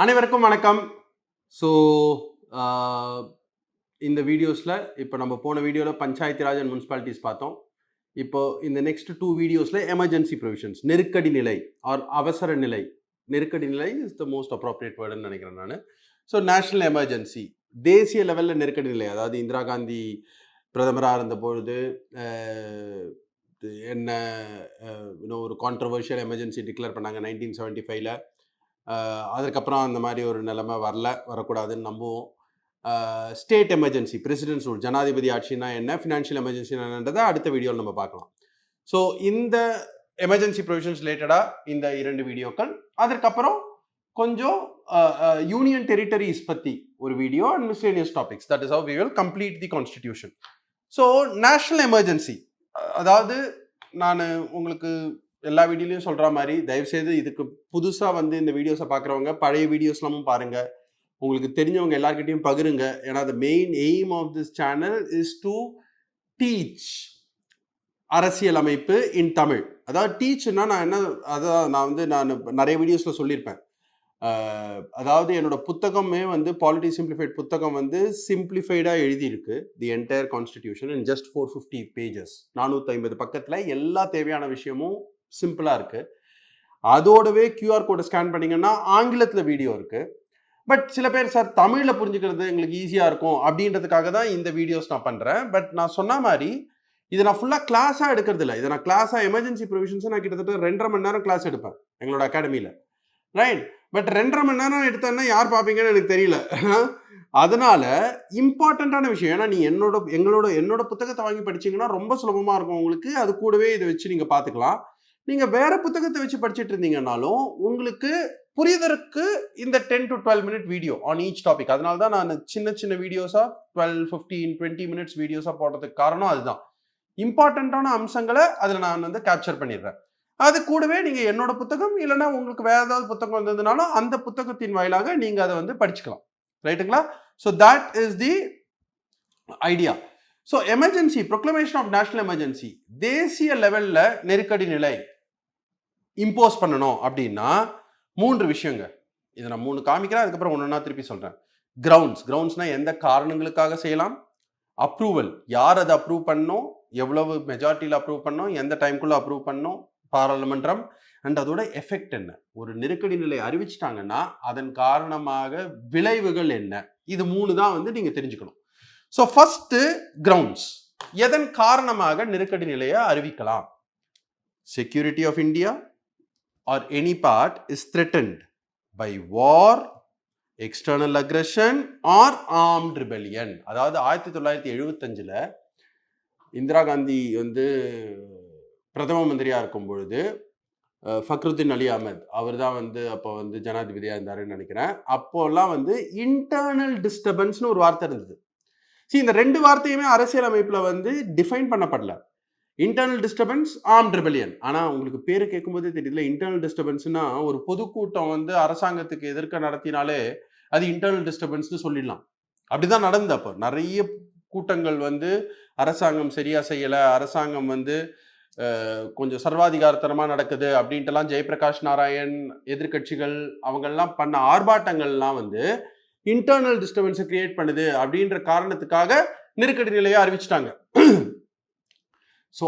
அனைவருக்கும் வணக்கம். ஸோ இந்த வீடியோஸில் இப்போ நம்ம போன வீடியோவில் பஞ்சாயத்து ராஜ் அண்ட் முனிசிபாலிட்டிஸ் பார்த்தோம். இப்போ இந்த நெக்ஸ்ட் 2 வீடியோஸில் எமர்ஜென்சி ப்ரொவிஷன்ஸ், நெருக்கடி நிலை ஆர் அவசர நிலை. நெருக்கடி நிலை இஸ் த மோஸ்ட் அப்ராப்ரியேட் வேர்டுன்னு நினைக்கிறேன் நான். ஸோ நேஷனல் எமர்ஜென்சி, தேசிய லெவலில் நெருக்கடி நிலை, அதாவது இந்திரா காந்தி பிரதமராக இருந்தபொழுது என்ன இன்னும் ஒரு கான்ட்ரவர்ஷியல் எமர்ஜென்சி டிக்ளேர் பண்ணாங்க 1975ல். அதுக்கப்புறம் அந்த மாதிரி ஒரு நிலைமை வரக்கூடாதுன்னு நம்புவோம். ஸ்டேட் எமர்ஜென்சி, பிரசிடென்ட்ஸ் ரூல், ஜனாதிபதி ஆட்சினா என்ன, ஃபினான்ஷியல் எமர்ஜென்சி என்னன்றதை அடுத்த வீடியோவில் நம்ம பார்க்கலாம். ஸோ இந்த எமர்ஜென்சி ப்ரொவிஷன்ஸ் ரிலேட்டடாக இந்த 2 வீடியோக்கள், அதற்கப்புறம் கொஞ்சம் யூனியன் டெரிட்டரிஸ் பற்றி ஒரு video and miscellaneous topics. That is how we will complete the constitution. So national emergency, அதாவது நான் உங்களுக்கு எல்லா வீடியோலையும் சொல்கிற மாதிரி தயவுசெய்து இதுக்கு புதுசாக வந்து இந்த வீடியோஸை பார்க்குறவங்க பழைய வீடியோஸ்லாமும் பாருங்கள், உங்களுக்கு தெரிஞ்சவங்க எல்லார்கிட்டையும் பகிருங்க. ஏன்னா the main aim of this channel is to teach அரசியல் அமைப்பு இன் தமிழ். அதாவது டீச்னா நான் என்ன, அதான் நான் நிறைய வீடியோஸ்ல சொல்லியிருப்பேன். அதாவது என்னோட புத்தகமே வந்து பாலிட்டி சிம்பிளிஃபைட் புத்தகம் வந்து சிம்பிளிஃபைடாக எழுதியிருக்கு, the entire constitution in just 450 pages, 450 பக்கத்தில் எல்லா தேவையான விஷயமும் சிம்பிளாக இருக்கு. அதோடவே QR கோடை ஸ்கேன் பண்ணீங்கன்னா ஆங்கிலத்தில் வீடியோ இருக்கு. பட் சில பேர் சார் தமிழில் புரிஞ்சுக்கிறது எங்களுக்கு ஈஸியாக இருக்கும் அப்படின்றதுக்காக தான் இந்த வீடியோஸ் நான் பண்ணுறேன். பட் நான் சொன்ன மாதிரி இதை நான் ஃபுல்லாக கிளாஸாக எடுக்கிறது இல்லை. இதை நான் கிளாஸாக எமர்ஜென்சி ப்ரொவிஷன்ஸை நான் கிட்டத்தட்ட 2.5 மணி நேரம் கிளாஸ் எடுப்பேன் எங்களோட அகாடமியில், ரைட்? பட் 2.5 மணி நேரம் எடுத்தேன்னா யார் பார்ப்பீங்கன்னு எனக்கு தெரியல. அதனால இம்பார்ட்டண்ட்டான விஷயம், ஏன்னா நீ என்னோட புத்தகத்தை வாங்கி படிச்சீங்கன்னா ரொம்ப சுலபமாக இருக்கும் உங்களுக்கு. அது கூடவே இதை வச்சு நீங்கள் பார்த்துக்கலாம். நீங்கள் வேற புத்தகத்தை வச்சு படிச்சுட்டு இருந்தீங்கன்னாலும் உங்களுக்கு புரியுதற்கு இந்த 10 to 12 minute video on each topic. அதனால தான் நான் சின்ன சின்ன வீடியோஸாக 12, 15, 20 minutes வீடியோஸாக போடுறதுக்கு காரணம் அதுதான். இம்பார்ட்டண்ட்டான அம்சங்களை அதில் நான் வந்து கேப்சர் பண்ணிடுறேன். அது கூடவே நீங்கள் என்னோட புத்தகம் இல்லைன்னா உங்களுக்கு வேற ஏதாவது புத்தகம் வந்ததுனாலும் அந்த புத்தகத்தின் வாயிலாக நீங்கள் அதை வந்து படிச்சுக்கலாம், ரைட்டுங்களா? So that is the idea. So emergency, proclamation of national emergency, தேசிய லெவலில் நெருக்கடி நிலை இம்போஸ் பண்ணணும் அப்படின்னா 3 விஷயங்க. இதை நான் 3 காமிக்கிறேன், அதுக்கப்புறம் ஒன்றா திருப்பி சொல்கிறேன். கிரவுண்ட்ஸ்னா எந்த காரணங்களுக்காக செய்யலாம், அப்ரூவல், யார் அதை அப்ரூவ் பண்ணணும், எவ்வளவு மெஜாரிட்டியில் அப்ரூவ் பண்ணணும், எந்த டைம்குள்ளே அப்ரூவ் பண்ணணும் பாராளுமன்றம், அண்ட் அதோட எஃபெக்ட் என்ன. ஒரு நெருக்கடி நிலை அறிவிச்சிட்டாங்கன்னா அதன் காரணமாக விளைவுகள் என்ன, இது 3 தான் வந்து நீங்கள் தெரிஞ்சுக்கணும். ஸோ ஃபர்ஸ்ட் கிரவுண்ட்ஸ், எதன் காரணமாக நெருக்கடி நிலையை அறிவிக்கலாம். Security of India or any part is threatened by war, external aggression or armed rebellion. அதாவது 1975ல் இந்திரா காந்தி வந்து பிரதம மந்திரியாக இருக்கும் பொழுது ஃபக்ருதீன் அலி அஹ்மத் அவர் தான் வந்து அப்போ வந்து ஜனாதிபதியாக இருந்தாருன்னு நினைக்கிறேன். அப்போல்லாம் வந்து இன்டர்னல் டிஸ்டர்பன்ஸ்னு ஒரு வார்த்தை இருந்தது. இந்த 2 வார்த்தையுமே அரசியல் அமைப்பில் வந்து டிஃபைன் பண்ணப்படல. Internal disturbance, armed rebellion. ஆனால் உங்களுக்கு பேரு கேட்கும்போதே தெரியல, இன்டர்னல் டிஸ்டர்பன்ஸ்னா ஒரு பொதுக்கூட்டம் வந்து அரசாங்கத்துக்கு எதிர்க்க நடத்தினாலே அது இன்டர்னல் டிஸ்டர்பன்ஸ்னு சொல்லிடலாம். அப்படிதான் நடந்தது. அப்போ நிறைய கூட்டங்கள் வந்து அரசாங்கம் சரியா செய்யலை, அரசாங்கம் வந்து கொஞ்சம் சர்வாதிகாரத்தனமாக நடக்குது அப்படின்ட்டுலாம் ஜெயபிரகாஷ் நாராயண், எதிர்கட்சிகள் அவங்கெல்லாம் பண்ண ஆர்ப்பாட்டங்கள்லாம் வந்து இன்டர்னல் டிஸ்டர்பன்ஸை கிரியேட் பண்ணுது அப்படின்ற காரணத்துக்காக நெருக்கடி நிலையை அறிவிச்சிட்டாங்க. ஸோ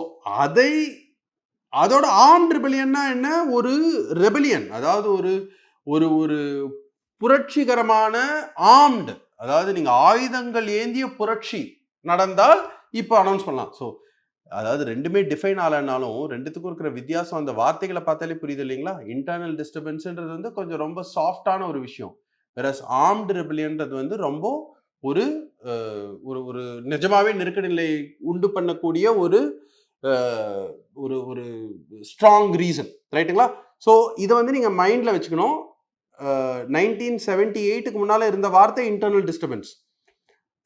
அதோட ஆர்ம்ட் ரெபெலியன்னா என்ன, ஒரு ரெபெலியன், அதாவது ஒரு ஒரு ஒரு புரட்சிகரமான ஆர்ம்டு, அதாவது நீங்க ஆயுதங்கள் ஏந்திய புரட்சி நடந்தால் இப்போ அனௌன்ஸ் பண்ணலாம். ஸோ அதாவது ரெண்டுமே டிஃபைன் ஆகலைன்னாலும் ரெண்டுத்துக்கும் இருக்கிற வித்தியாசம் அந்த வார்த்தைகளை பார்த்தாலே புரியுது இல்லைங்களா? இன்டர்னல் டிஸ்டர்பன்ஸ்ன்றது வந்து கொஞ்சம் ரொம்ப சாஃப்டான ஒரு விஷயம், வேறஸ் ஆர்ம்டு ரெபெலியன்றது வந்து ரொம்ப ஒரு ஒரு நிஜமாவே நெருக்கடி நிலை உண்டு பண்ணக்கூடிய ஒரு ஒரு ஸ்ட்ராங் ரீசன், ரைட்டுங்களா? ஸோ இதை வந்து நீங்கள் மைண்டில் வச்சுக்கணும். 1978க்கு முன்னால் இருந்த வார்த்தை இன்டர்னல் டிஸ்டர்பன்ஸ்.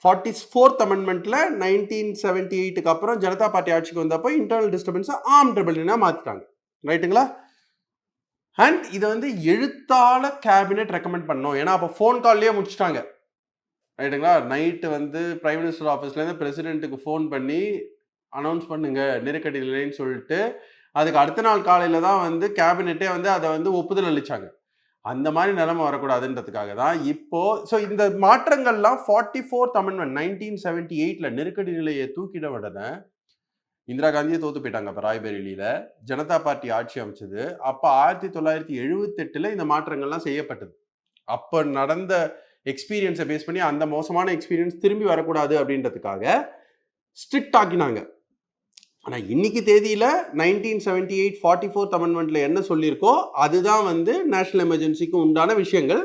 44th அமெண்ட்மெண்ட்டில் 1978க்கு அப்புறம் ஜனதா பார்ட்டி ஆட்சிக்கு வந்தப்போ இன்டர்னல் டிஸ்டர்பன்ஸை ஆர்ம்ட் ரெபெலியனாக மாற்றிட்டாங்க, ரைட்டுங்களா? அண்ட் இதை வந்து எழுத்தாள கேபினெட் ரெக்கமெண்ட் பண்ணோம், ஏன்னா அப்போ ஃபோன் கால்லேயே முடிச்சுட்டாங்க, ரைட்டுங்களா? நைட்டு வந்து பிரைம் மினிஸ்டர் ஆஃபீஸ்லேருந்து பிரசிடென்ட்டுக்கு ஃபோன் பண்ணி அனௌன்ஸ் பண்ணுங்க நெருக்கடி நிலைன்னு சொல்லிட்டு அதுக்கு அடுத்த நாள் காலையில் தான் வந்து கேபினெட்டே வந்து அதை வந்து ஒப்புதல் அளித்தாங்க. அந்த மாதிரி நிலைமை வரக்கூடாதுன்றதுக்காக தான் இப்போ ஸோ இந்த மாற்றங்கள்லாம் 44th அமெண்ட்மெண்ட் 1978ல நெருக்கடி நிலையை தூக்கிட உடனே இந்திரா காந்தியே தோத்து போயிட்டாங்க. அப்போ ராய்பரேலியில ஜனதா பார்ட்டி ஆட்சி அமைச்சது. அப்போ 1978ல இந்த மாற்றங்கள்லாம் செய்யப்பட்டது. அப்போ நடந்த எக்ஸ்பீரியன்ஸை பேஸ் பண்ணி அந்த மோசமான எக்ஸ்பீரியன்ஸ் திரும்பி வரக்கூடாது அப்படின்றதுக்காக ஸ்ட்ரிக்ட் ஆக்கினாங்க. ஆனால் இன்னைக்கு தேதியில் 1978 44th அமெண்ட்மெண்ட்ல என்ன சொல்லியிருக்கோ அதுதான் வந்து நேஷனல் எமர்ஜென்சிக்கு உண்டான விஷயங்கள்.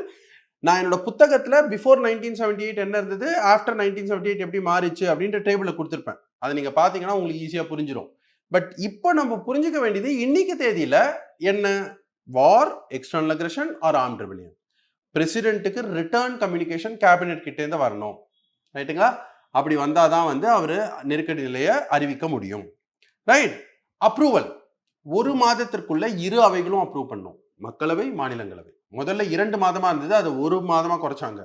நான் என்னோட புத்தகத்தில் பிஃபோர் 1978 என்ன இருந்தது, ஆஃப்டர் 1978 எப்படி மாறிச்சு அப்படின்ற டேபிளை கொடுத்துருப்பேன். அதை நீங்கள் பார்த்தீங்கன்னா உங்களுக்கு ஈஸியாக புரிஞ்சிடும். பட் இப்போ நம்ம புரிஞ்சுக்க வேண்டியது இன்னைக்கு தேதியில் என்ன, war, external aggression or armed rebellion, பிரசிடென்ட்டுக்கு ரிட்டர்ன் கம்யூனிகேஷன் கேபினெட் கிட்டேருந்து வரணும். ரைட்டுங்களா? அப்படி வந்தாதான் வந்து அவர் நெருக்கடி நிலையை அறிவிக்க முடியும். ரைட். அப்ரூவல் ஒரு மாதத்திற்குள்ள இரு அவைகளும் அப்ரூவ் பண்ணும். மக்களவை, மாநிலங்களவை. முதல்ல 2 மாதமா இருந்தது, அது 1 மாதமா குறைச்சாங்க.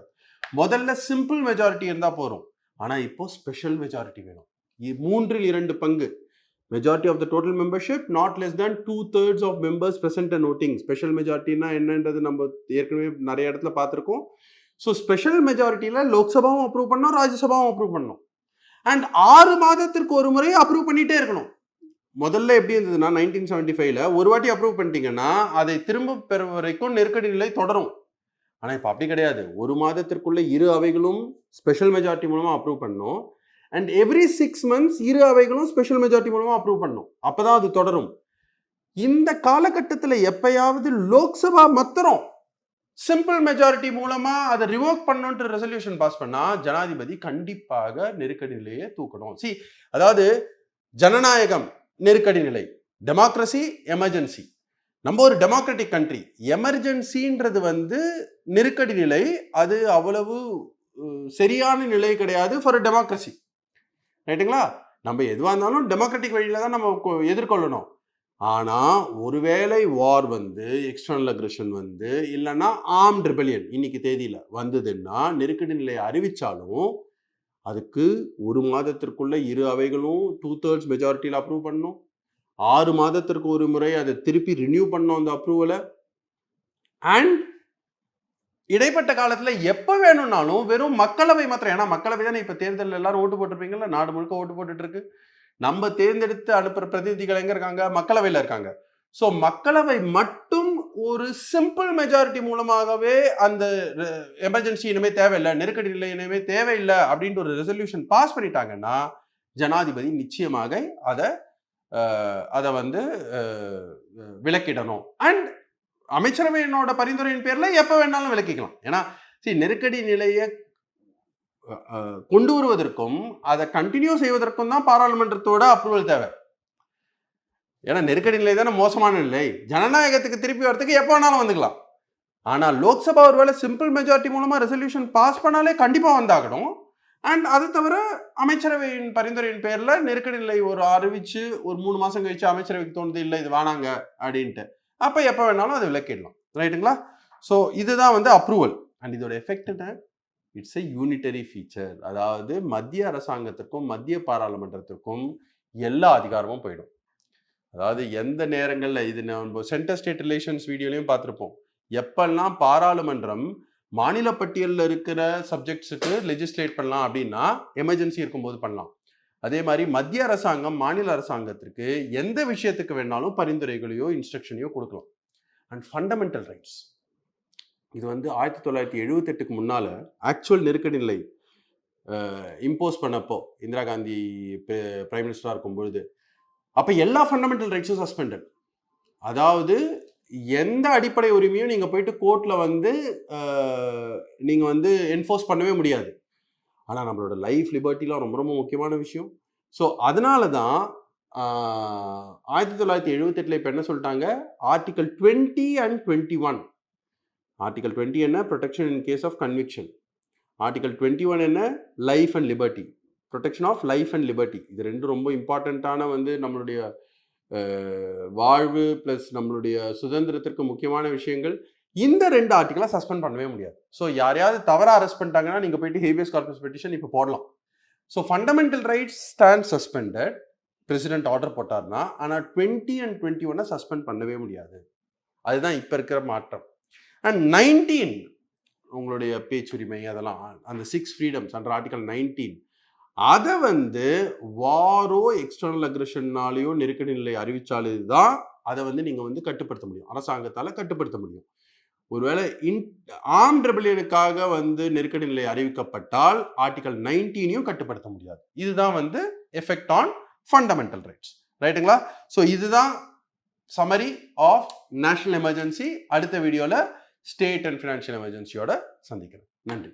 முதல்ல சிம்பிள் மெஜாரிட்டி இருந்தா போறோம். ஆனா இப்போ ஸ்பெஷல் மெஜாரிட்டி வேணும். 3/2 பங்கு. Majority of the total membership not less than 2/3 of members present and voting. Special மெஜாரிட்டினா என்னன்றது நம்ம ஏற்கனவே நிறைய இடத்துல பார்த்துருக்கோம். ஸோ ஸ்பெஷல் மெஜாரிட்டியில லோக்சபாவும் அப்ரூவ் பண்ணோம், ராஜ்யசபாவும் அப்ரூவ் பண்ணோம். அண்ட் 6 மாதத்திற்கு ஒரு முறை அப்ரூவ் பண்ணிட்டே இருக்கணும். முதல்ல எப்படி இருந்ததுன்னா 1975ல ஒரு வாட்டி அப்ரூவ் பண்ணிட்டீங்கன்னா அதை திரும்ப பெற வரைக்கும் நெருக்கடி நிலை தொடரும். ஆனா இப்ப அப்படி கிடையாது. 1 மாதத்திற்குள்ள இரு அவைகளும் ஸ்பெஷல் மெஜாரிட்டி மூலமா அப்ரூவ் பண்ணணும். அண்ட் எவ்ரி 6 months இரு அவைகளும் ஸ்பெஷல் மெஜாரிட்டி மூலமா அப்ரூவ் பண்ணணும். அப்பதான் அது தொடரும். இந்த காலகட்டத்தில் எப்பயாவது லோக்சபா மாத்திரம் சிம்பிள் மெஜாரிட்டி மூலமா அதை ரிவோக் பண்ணணும்ன்ற ரெசல்யூஷன் பாஸ் பண்ணா ஜனாதிபதி கண்டிப்பாக நெருக்கடி நிலையை தூக்கணும். அதாவது ஜனநாயகம் நெருக்கடி நிலை, டெமோக்ரஸி எமர்ஜென்சி. நம்ம ஒரு டெமோக்ராட்டிக் கண்ட்ரி. எமர்ஜென்சின்றது வந்து நெருக்கடி நிலை, அது அவ்வளவு சரியான நிலை கிடையாது ஃபார் டெமோக்ரஸி. ரைட்டுங்களா? நம்ம எதுவாக இருந்தாலும் டெமோக்ராட்டிக் வழியில தான் நம்ம எதிர்கொள்ளணும். ஆனா ஒருவேளை வார் வந்து, எக்ஸ்டர்னல் அக்ரெஷன் வந்து, இல்லைன்னா ஆர்ம்ட் ரெபெலியன் இன்னைக்கு தேதியில வந்ததுன்னா நெருக்கடி நிலையை அறிவிச்சாலும் அதுக்கு 1 மாதத்திற்குள்ள இரு அவைகளும் 2/3 மெஜாரிட்டியில் அப்ரூவ் பண்ணணும். 6 மாதத்திற்கு ஒரு முறை அதை திருப்பி ரினியூ பண்ணணும் அந்த அப்ரூவலை. அண்ட் இடைப்பட்ட காலத்துல எப்ப வேணும்னாலும் வெறும் மக்களவை மாத்திரம், ஏன்னா மக்களவை தானே இப்ப தேர்தல் எல்லாரும் ஓட்டு போட்டிருப்பீங்கல்ல, நாடு முழுக்க ஓட்டு போட்டுட்டு இருக்கு. நம்ம தேர்ந்தெடுத்து அனுப்புற பிரதிநிதிகள் எங்க இருக்காங்க? மக்களவையில் இருக்காங்க. ஸோ மக்களவை மட்டும் ஒரு சிம்பிள் மெஜாரிட்டி மூலமாகவே அந்த எமர்ஜென்சி இனிமே தேவையில்லை, நெருக்கடி நிலை இனிமே தேவையில்லை அப்படின்ற ஒரு ரெசல்யூஷன் பாஸ் பண்ணிட்டாங்கன்னா ஜனாதிபதி நிச்சயமாக அதை வந்து விலக்கிடணும். அண்ட் அமைச்சரவையினோட பரிந்துரையின் பேர்ல எப்ப வேணாலும் விலக்கிக்கலாம். ஏன்னா நெருக்கடி நிலையை கொண்டு வருவதற்கும் அதை கண்டினியூ செய்வதற்கும் தான் பாராளுமன்றத்தோட அப்ரூவல் தேவை. ஏன்னா நெருக்கடி நிலை தானே மோசமான நிலை. ஜனநாயகத்துக்கு திருப்பி வரதுக்கு எப்போ வேணாலும் வந்துக்கலாம். ஆனால் லோக்சபா ஒருவேளை சிம்பிள் மெஜாரிட்டி மூலமா ரெசல்யூஷன் பாஸ் பண்ணாலே கண்டிப்பா வந்தாகணும். அண்ட் அது தவிர அமைச்சரவையின் பரிந்துரையின் பேர்ல நெருக்கடி நிலை ஒரு அறிவிச்சு ஒரு 3 மாசம் கழிச்சு அமைச்சரவைக்கு தோணுது இல்லை இது வேணாங்க அப்படின்ட்டு, அப்ப எப்ப வேணாலும் அதை விலக்கிடலாம். ரைட்டுங்களா? ஸோ இதுதான் வந்து அப்ரூவல். அண்ட் இதோட எஃபெக்ட் என்ன? It's a unitary feature. அதாவது மத்திய அரசாங்கத்திற்கும் மத்திய பாராளுமன்றத்திற்கும் எல்லா அதிகாரமும் போயிடும். அதாவது எந்த நேரங்களில் இது நம்ம சென்டர் ஸ்டேட் ரிலேஷன்ஸ் வீடியோலையும் பார்த்துருப்போம். எப்பெல்லாம் பாராளுமன்றம் மாநில பட்டியலில் இருக்கிற சப்ஜெக்ட்ஸுக்கு லெஜிஸ்லேட் பண்ணலாம் அப்படின்னா எமர்ஜென்சி இருக்கும்போது பண்ணலாம். அதே மாதிரி மத்திய அரசாங்கம் மாநில அரசாங்கத்திற்கு எந்த விஷயத்துக்கு வேணாலும் பரிந்துரைகளையோ இன்ஸ்ட்ரக்ஷனையோ கொடுக்கலாம். அண்ட் ஃபண்டமெண்டல் ரைட்ஸ் இது வந்து 1978க்கு முன்னால ஆக்சுவல் நெருக்கடி நிலை இம்போஸ் பண்ணப்போ இந்திரா காந்தி பிரைம் மினிஸ்டரா இருக்கும் பொழுது அப்ப எல்லா ஃபண்டமெண்டல் ரைட்ஸும் சஸ்பெண்டட். அதாவது எந்த அடிப்படை உரிமையும் நீங்க போயிட்டு கோர்ட்ல வந்து நீங்க வந்து என்ஃபோர்ஸ் பண்ணவே முடியாது. ஆனா நம்மளோட லைஃப் லிபர்ட்டிலாம் ரொம்ப ரொம்ப முக்கியமான விஷயம். ஸோ அதனால தான் 1978ல இப்ப என்ன சொல்லிட்டாங்க, ஆர்டிகல் 20 and 21. ஆர்டிகல் 20 என்ன? Protection in case of conviction. Article 21 என்ன? Life and liberty, protection of life and liberty. இது ரெண்டும் ரொம்ப இம்பார்ட்டண்ட்டான வந்து நம்மளுடைய வாழ்வு பிளஸ் நம்மளுடைய சுதந்திரத்திற்கு முக்கியமான விஷயங்கள். இந்த 2 ஆர்டிகலை சஸ்பெண்ட் பண்ணவே முடியாது. ஸோ யாரையாவது தவறாக அரெஸ்ட் பண்ணிட்டாங்கன்னா நீங்கள் போயிட்டு ஹேபியஸ் கார்பஸ் பெட்டிஷன் இப்போ போடலாம். So fundamental rights stand suspended, president order போட்டார்னா. ஆனால் 20 and 21 சஸ்பெண்ட் பண்ணவே முடியாது. அதுதான் இப்போ இருக்கிற மாற்றம். அண்ட் 19 உங்களுடைய பேச்சுரிமை அதெல்லாம் அந்த 6 ஃப்ரீடம்ஸ் அண்டர் ஆர்டிகல் 19 அதை வந்து வாரோ எக்ஸ்டர்னல் அக்ரெஷன்னாலேயோ நெருக்கடி நிலை அறிவிச்சாலுதான் அதை வந்து நீங்க வந்து கட்டுப்படுத்த முடியும், அரசாங்கத்தால கட்டுப்படுத்த முடியும். ஒருவேளை ஆர்ம்ட் ரெபெலியனுக்காக வந்து நெருக்கடி நிலை அறிவிக்கப்பட்டால் ஆர்டிகல் 19 கட்டுப்படுத்த முடியாது. இதுதான் வந்து எஃபெக்ட் ஆன் ஃபண்டமெண்டல் ரைட்ஸ். ரைட்டுங்களா? ஸோ இதுதான் சமரி ஆஃப் நேஷனல் எமர்ஜென்சி. அடுத்த வீடியோல ஸ்டேட் அண்ட் ஃபினான்ஷியல் எமர்ஜென்சியோட சந்திக்கிறேன். நன்றி.